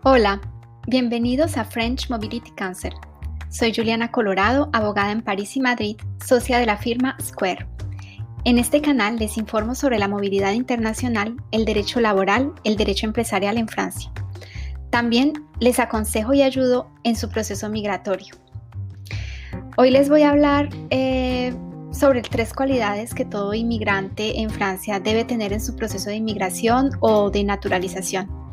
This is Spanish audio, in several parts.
Hola, bienvenidos a French Mobility Council. Soy Juliana Colorado, abogada en París y Madrid, socia de la firma Square. En este canal les informo sobre la movilidad internacional, el derecho laboral, el derecho empresarial en Francia. También les aconsejo y ayudo en su proceso migratorio. Hoy les voy a hablar sobre 3 cualidades que todo inmigrante en Francia debe tener en su proceso de inmigración o de naturalización.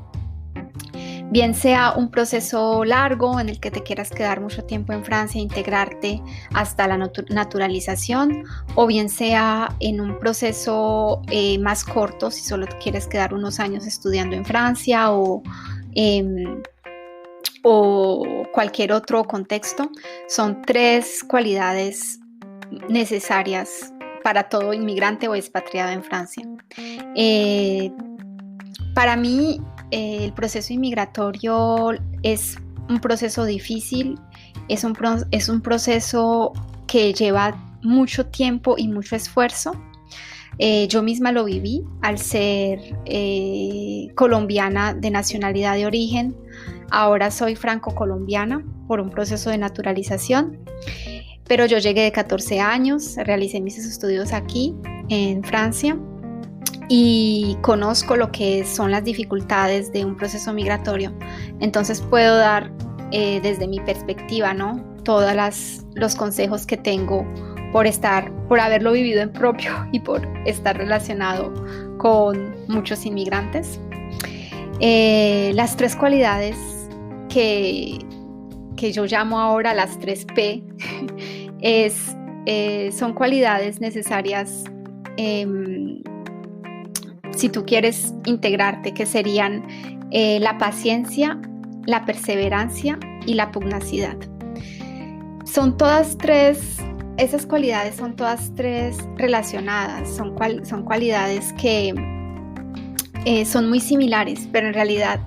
Bien sea un proceso largo en el que te quieras quedar mucho tiempo en Francia e integrarte hasta la naturalización, o bien sea en un proceso más corto, si solo te quieres quedar unos años estudiando en Francia o cualquier otro contexto. Son 3 cualidades necesarias para todo inmigrante o expatriado en Francia. Para mí, el proceso inmigratorio es un proceso difícil, es un proceso que lleva mucho tiempo y mucho esfuerzo. Yo misma lo viví al ser colombiana de nacionalidad de origen. Ahora soy franco-colombiana por un proceso de naturalización, pero yo llegué de 14 años, realicé mis estudios aquí en Francia y conozco lo que son las dificultades de un proceso migratorio. Entonces puedo dar desde mi perspectiva, ¿no?, todos los consejos que tengo por haberlo vivido en propio y por estar relacionado con muchos inmigrantes. Las 3 cualidades que yo llamo ahora las 3P son cualidades necesarias si tú quieres integrarte, que serían la paciencia, la perseverancia y la pugnacidad. Esas cualidades son todas 3 relacionadas, son cualidades que son muy similares, pero en realidad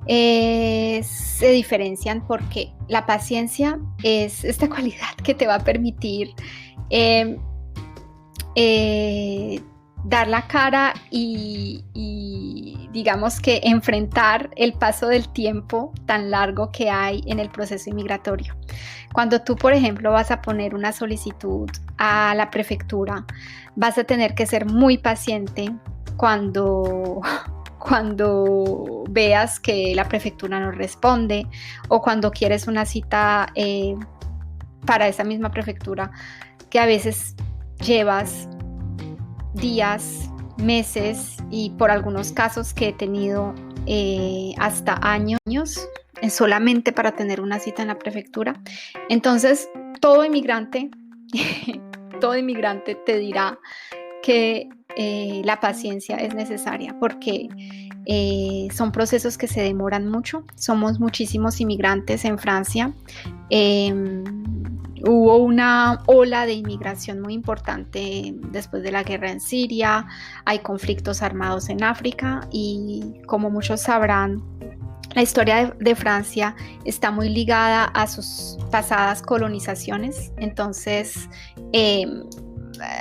se diferencian porque la paciencia es esta cualidad que te va a permitir dar la cara y digamos que enfrentar el paso del tiempo tan largo que hay en el proceso inmigratorio. Cuando tú, por ejemplo, vas a poner una solicitud a la prefectura, vas a tener que ser muy paciente cuando veas que la prefectura no responde, o cuando quieres una cita para esa misma prefectura, que a veces llevas días, meses, y por algunos casos que he tenido hasta años solamente para tener una cita en la prefectura. Entonces todo inmigrante te dirá que la paciencia es necesaria porque son procesos que se demoran mucho. Somos muchísimos inmigrantes en Francia. Hubo una ola de inmigración muy importante después de la guerra en Siria. Hay conflictos armados en África y, como muchos sabrán, la historia de Francia está muy ligada a sus pasadas colonizaciones. Entonces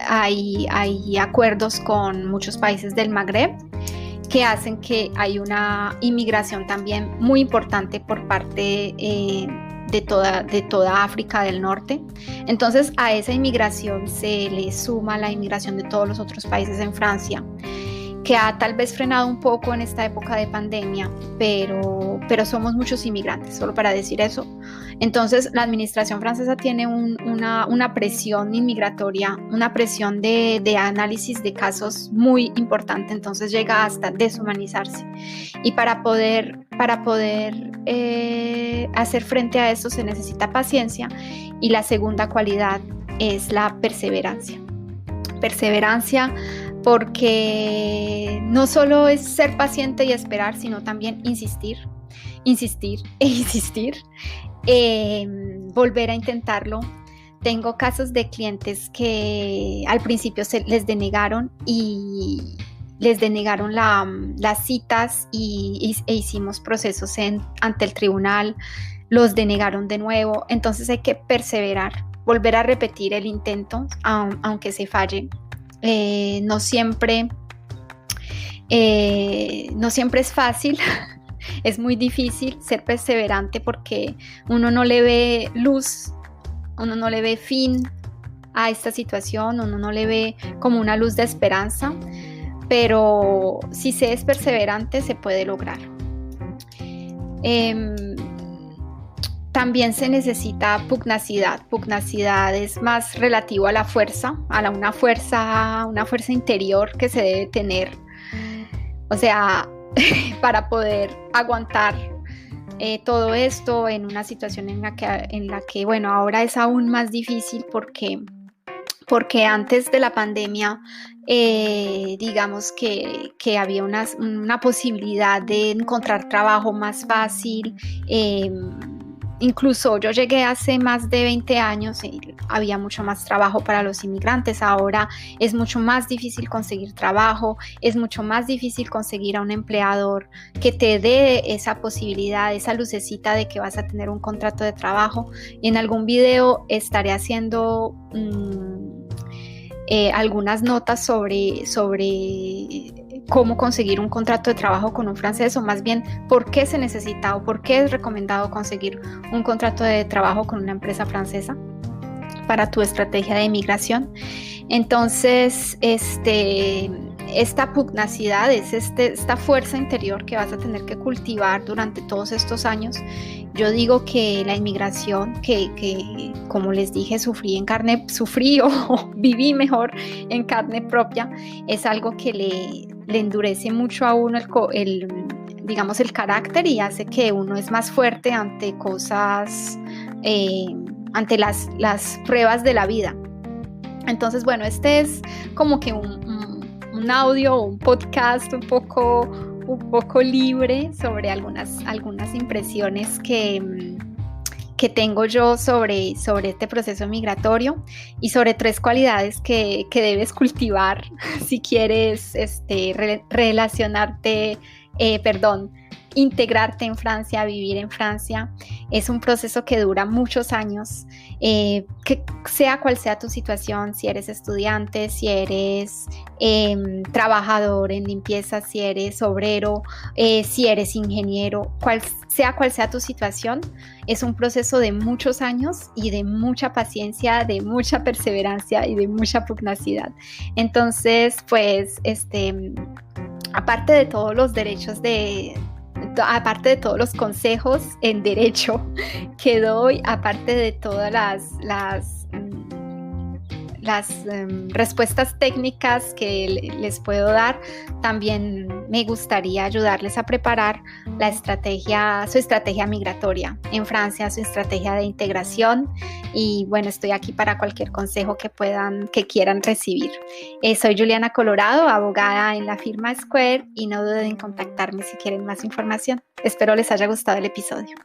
hay acuerdos con muchos países del Magreb que hacen que hay una inmigración también muy importante por parte de toda África del Norte. Entonces a esa inmigración se le suma la inmigración de todos los otros países en Francia, que ha tal vez frenado un poco en esta época de pandemia, pero somos muchos inmigrantes, solo para decir eso. Entonces la administración francesa tiene una presión inmigratoria, una presión de análisis de casos muy importante, entonces llega hasta deshumanizarse. Y para poder hacer frente a eso se necesita paciencia, y la segunda cualidad es la perseverancia. Perseverancia porque no solo es ser paciente y esperar, sino también insistir, volver a intentarlo. Tengo casos de clientes que al principio les denegaron las citas e hicimos procesos ante el tribunal, los denegaron de nuevo. Entonces hay que perseverar, volver a repetir el intento aunque se falle. No siempre es fácil es muy difícil ser perseverante porque uno no le ve luz, uno no le ve fin a esta situación, uno no le ve como una luz de esperanza, pero si se es perseverante se puede lograr. También se necesita pugnacidad. Pugnacidad es más relativo a la fuerza, una fuerza interior que se debe tener. O sea, para poder aguantar todo esto en una situación en la que, bueno, ahora es aún más difícil porque antes de la pandemia, digamos que había una posibilidad de encontrar trabajo más fácil. Incluso yo llegué hace más de 20 años y había mucho más trabajo para los inmigrantes. Ahora es mucho más difícil conseguir trabajo, es mucho más difícil conseguir a un empleador que te dé esa posibilidad, esa lucecita de que vas a tener un contrato de trabajo. Y en algún video estaré haciendo algunas notas sobre cómo conseguir un contrato de trabajo con un francés, o más bien por qué se necesita o por qué es recomendado conseguir un contrato de trabajo con una empresa francesa para tu estrategia de inmigración. Entonces, esta pugnacidad es esta fuerza interior que vas a tener que cultivar durante todos estos años. Yo digo que la inmigración, que como les dije, sufrí o viví mejor en carne propia, es algo que le endurece mucho a uno digamos, el carácter, y hace que uno es más fuerte ante cosas, ante las pruebas de la vida. Entonces, bueno, este es como que un audio o un podcast un poco libre sobre algunas impresiones que tengo yo sobre este proceso migratorio, y sobre 3 cualidades que debes cultivar si quieres integrarte en Francia, vivir en Francia. Es un proceso que dura muchos años, que sea cual sea tu situación, si eres estudiante, si eres trabajador en limpieza, si eres obrero, si eres ingeniero, sea cual sea tu situación, es un proceso de muchos años y de mucha paciencia, de mucha perseverancia y de mucha pugnacidad. Entonces, pues, aparte de todos los derechos aparte de todos los consejos en derecho que doy, aparte de todas las respuestas técnicas que les puedo dar, también me gustaría ayudarles a preparar su estrategia migratoria en Francia, su estrategia de integración. Y bueno, estoy aquí para cualquier consejo que quieran recibir. Soy Juliana Colorado, abogada en la firma Square, y no duden en contactarme si quieren más información. Espero les haya gustado el episodio.